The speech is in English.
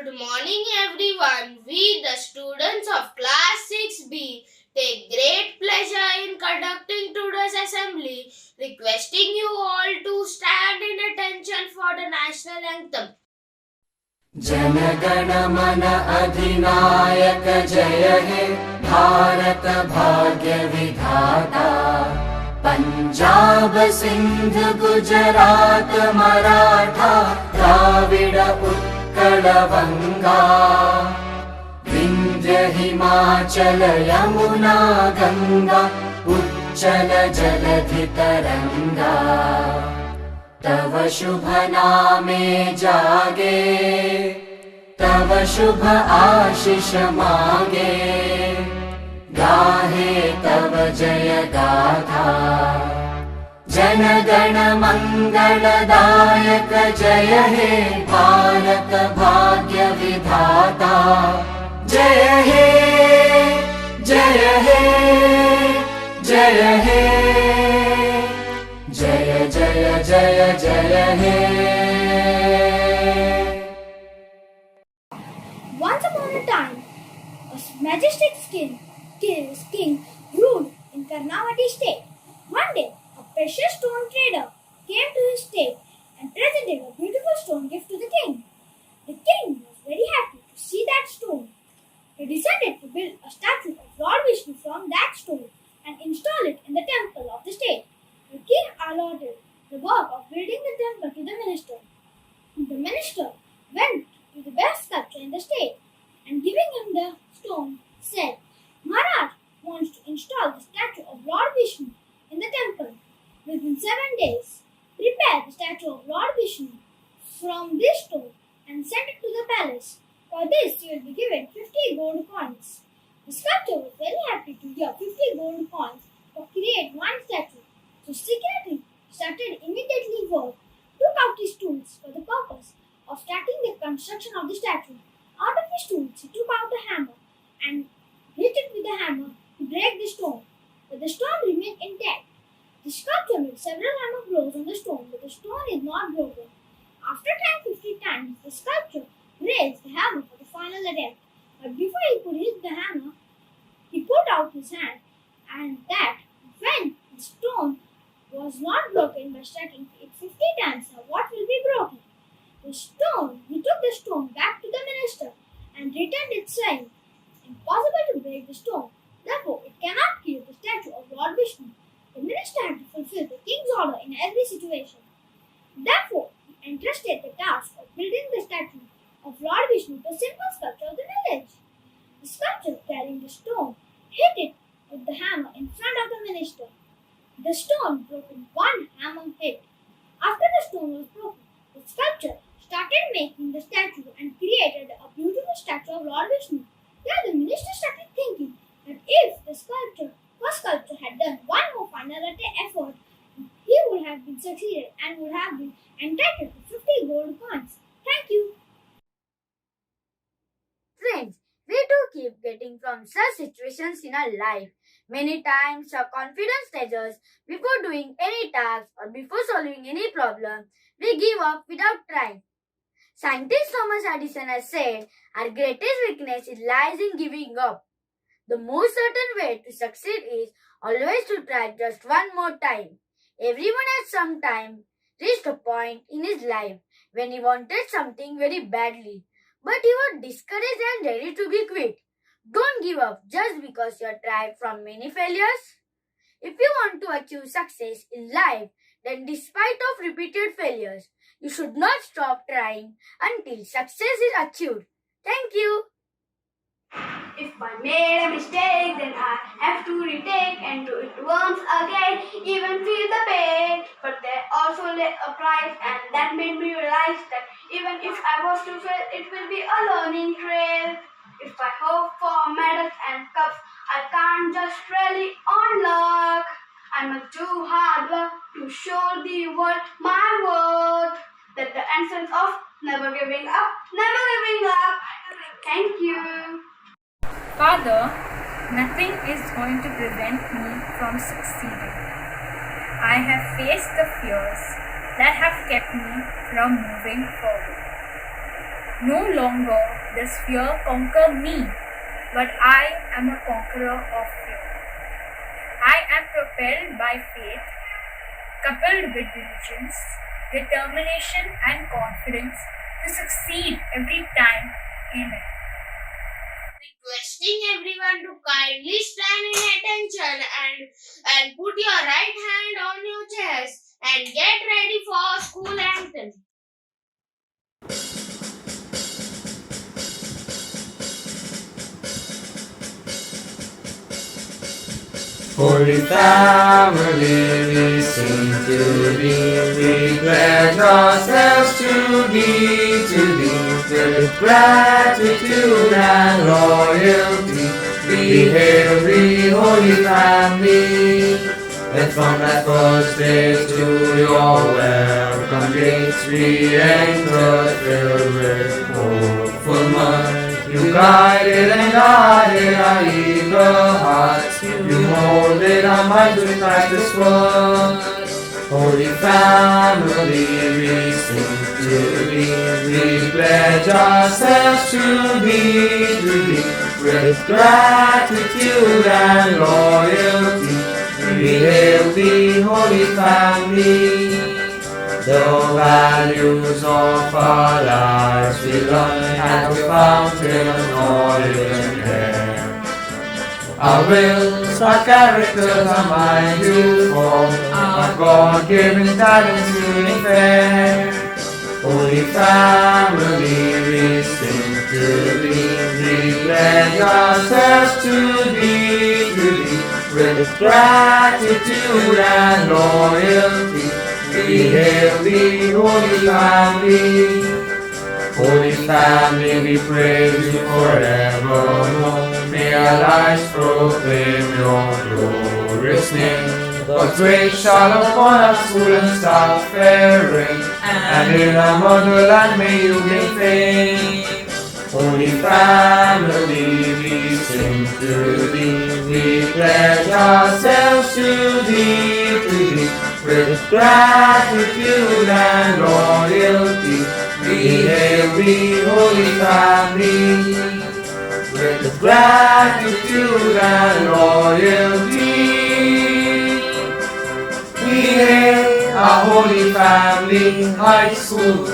Good morning everyone. We the students of class 6B take great pleasure in conducting today's assembly, requesting you all to stand in attention for the national anthem. जनगण मन अधिनायक जय हे भारत भाग्य विधाता पंजाब सिंध गुजरात मराठा द्राविड उत्कल बंगा विंध्य हिमाचल यमुना गंगा उच्चल जलधि तरंगा तव शुभ नामे जागे तव शुभ आशीष मागे गाहे तव जय गाथा जन गण मंगलदायक जय हे भारत भाग्य विधाता जय हे जय हे जय हे जय जय जय जय हे। Once upon a time, a majestic king ruled in Karnataka state. One day, a precious stone trader came to his state and presented a beautiful stone gift to the king. The king was very happy to see that stone. He decided to build a statue of Lord Vishnu from that stone and install it in the temple of the state. The king allotted the work of building the temple to the minister. The minister went to the best sculptor in the state and giving him the stone said, Maharaj wants to install the statue of Lord Vishnu in the temple. Within 7 days, prepare the statue of Lord Vishnu from this stone and send it to the palace. For this you will be given 50 gold coins. The sculptor was very happy to hear 50 gold coins to create one statue. So secretly started immediately work, took out his tools for the purpose of starting the construction of the statue. Out of his tools he took out a hammer and hit it with the hammer to break the stone, but the stone remained intact. The sculptor made several hammer blows on the stone, but the stone is not broken. After trying 50 times, the sculptor raised the hammer for the final attempt. But before he could hit the hammer, he put out his hand, and that when the stone was not broken by striking it 50 times, now what will be broken? He took the stone back to the minister and returned it saying, impossible to break the stone, therefore it cannot kill the statue of Lord Vishnu. The minister had to fulfill the king's order in every situation. Therefore, he entrusted the task of building the statue of Lord Vishnu to a simple sculptor of the village. The sculptor carrying the stone hit it with the hammer in front of the minister. The stone broke in one hammer hit. After the stone was broken, the sculptor started making the statue and created a beautiful statue of Lord Vishnu. Then the minister started thinking that if the first sculptor had done one more final effort, he would have been succeeded and would have been entitled to 50 gold coins. Thank you. Friends, we do keep getting from such situations in our life. Many times our confidence fails us before doing any task or before solving any problem. We give up without trying. Scientist Thomas Edison has said, our greatest weakness lies in giving up. The most certain way to succeed is always to try just one more time. Everyone at some time reached a point in his life when he wanted something very badly, but he was discouraged and ready to be quit. Don't give up just because you have tried from many failures. If you want to achieve success in life, then despite of repeated failures, you should not stop trying until success is achieved. Thank you. If I made a mistake, then I have to retake and do it once again, even feel the pain. But there also lay a price, and that made me realize that even if I was to fail, it will be a learning trail. If I hope for medals and cups, I can't just rely on luck. I must do hard work to show the world my worth. That's the essence of never giving up, never giving up. Thank you. Father, nothing is going to prevent me from succeeding. I have faced the fears that have kept me from moving forward. No longer does fear conquer me, but I am a conqueror of fear. I am propelled by faith, coupled with diligence, determination, and confidence to succeed every time. Amen. Requesting everyone to kindly stand in attention and put your right hand on your chest and get ready for school anthem. Holy family, listen to thee. We pledge ourselves to thee, with gratitude and loyalty. We hail thee, Holy Family, and from that first day to your welcome gates we enter filled with hopeful mirth. You guided and guided our eager hearts. You molded our minds with Christ's word. Holy Family, we sing to thee. We pledge ourselves to thee, with gratitude and loyalty. We hail thee, Holy Family. The values of our lives we learn at the fountain of knowledge and care. Our wills, our characters, our minds you form, our God-given talents really fair. Holy Family, we sing to thee. We pledge ourselves to thee, with gratitude and loyalty. We hail thee, Holy Family. Holy Family, we praise you forevermore. May our lives proclaim your glorious name. God's grace shall upon our school and start faring, and in our motherland may you gain fame. Holy Family, we sing to thee. We pledge ourselves to thee, with gratitude and loyalty. We hail thee, Holy Family, with gratitude and loyalty. We hail our Holy Family High School.